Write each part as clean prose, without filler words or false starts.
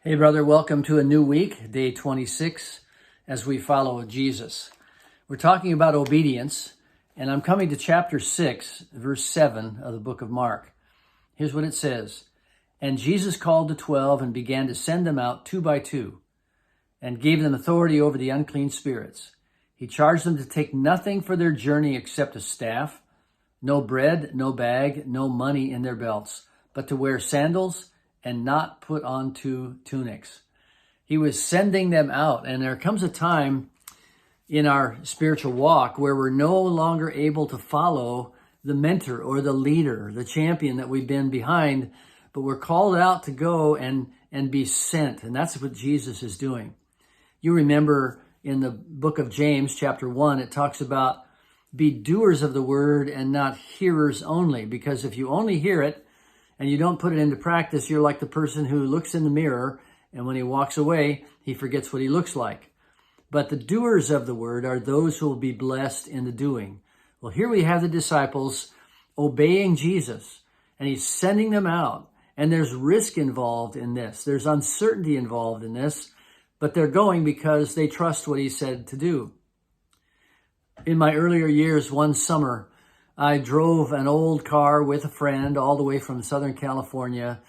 Hey, brother, welcome to a new week, day 26, as we follow Jesus. We're talking about obedience, and I'm coming to chapter 6, verse 7 of the book of Mark. Here's what it says. And Jesus called the 12 and began to send them out two by two, and gave them authority over the unclean spirits. He charged them to take nothing for their journey except a staff, no bread, no bag, no money in their belts, but to wear sandals and not put on two tunics. He was sending them out. And there comes a time in our spiritual walk where we're no longer able to follow the mentor or the leader, the champion that we've been behind, but we're called out to go and be sent. And that's what Jesus is doing. You remember in the book of James, chapter 1, it talks about be doers of the word and not hearers only, because if you only hear it, and you don't put it into practice, you're like the person who looks in the mirror, and when he walks away, he forgets what he looks like. But the doers of the word are those who will be blessed in the doing. Well, here we have the disciples obeying Jesus, and he's sending them out. And there's risk involved in this. There's uncertainty involved in this, but they're going because they trust what he said to do. In my earlier years, one summer, I drove an old car with a friend all the way from Southern California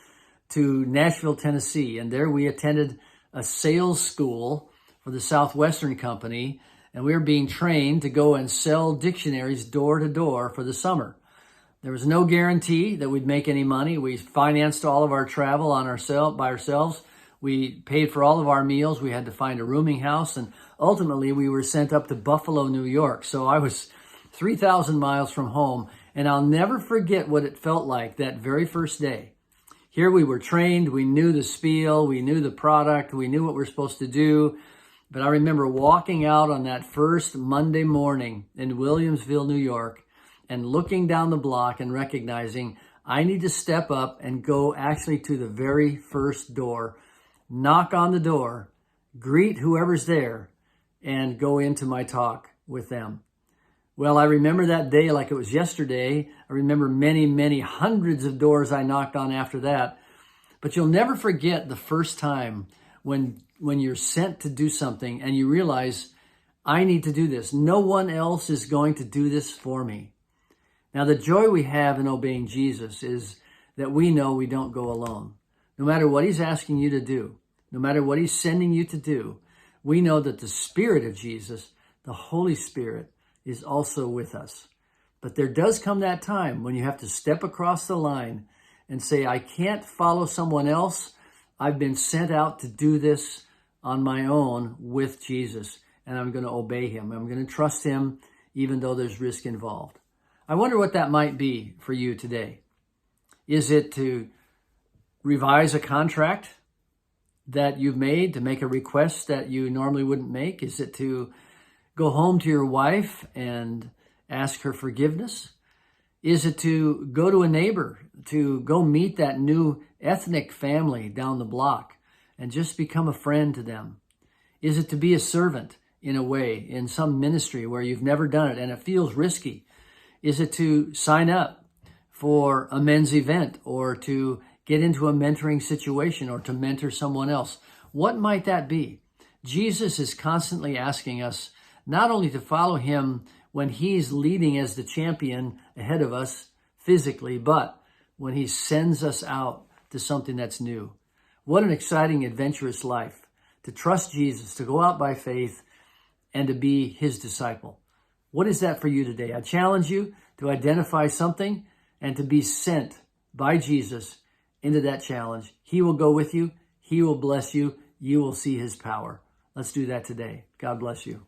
to Nashville, Tennessee. And there we attended a sales school for the Southwestern Company. And we were being trained to go and sell dictionaries door to door for the summer. There was no guarantee that we'd make any money. We financed all of our travel by ourselves. We paid for all of our meals. We had to find a rooming house. And ultimately, we were sent up to Buffalo, New York. So I was 3,000 miles from home, and I'll never forget what it felt like that very first day. Here we were trained, we knew the spiel, we knew the product, we knew what we're supposed to do, but I remember walking out on that first Monday morning in Williamsville, New York, and looking down the block and recognizing I need to step up and go actually to the very first door, knock on the door, greet whoever's there, and go into my talk with them. Well, I remember that day like it was yesterday. I remember many, many hundreds of doors I knocked on after that. But you'll never forget the first time when you're sent to do something and you realize, I need to do this. No one else is going to do this for me. Now, the joy we have in obeying Jesus is that we know we don't go alone. No matter what he's asking you to do, no matter what he's sending you to do, we know that the Spirit of Jesus, the Holy Spirit, is also with us. But there does come that time when you have to step across the line and say, I can't follow someone else. I've been sent out to do this on my own with Jesus, and I'm going to obey him. I'm going to trust him even though there's risk involved. I wonder what that might be for you today. Is it to revise a contract that you've made, to make a request that you normally wouldn't make? Is it to go home to your wife and ask her forgiveness? Is it to go to a neighbor, to go meet that new ethnic family down the block and just become a friend to them? Is it to be a servant in a way, in some ministry where you've never done it and it feels risky? Is it to sign up for a men's event or to get into a mentoring situation or to mentor someone else? What might that be? Jesus is constantly asking us not only to follow him when he's leading as the champion ahead of us physically, but when he sends us out to something that's new. What an exciting, adventurous life to trust Jesus, to go out by faith, and to be his disciple. What is that for you today? I challenge you to identify something and to be sent by Jesus into that challenge. He will go with you. He will bless you. You will see his power. Let's do that today. God bless you.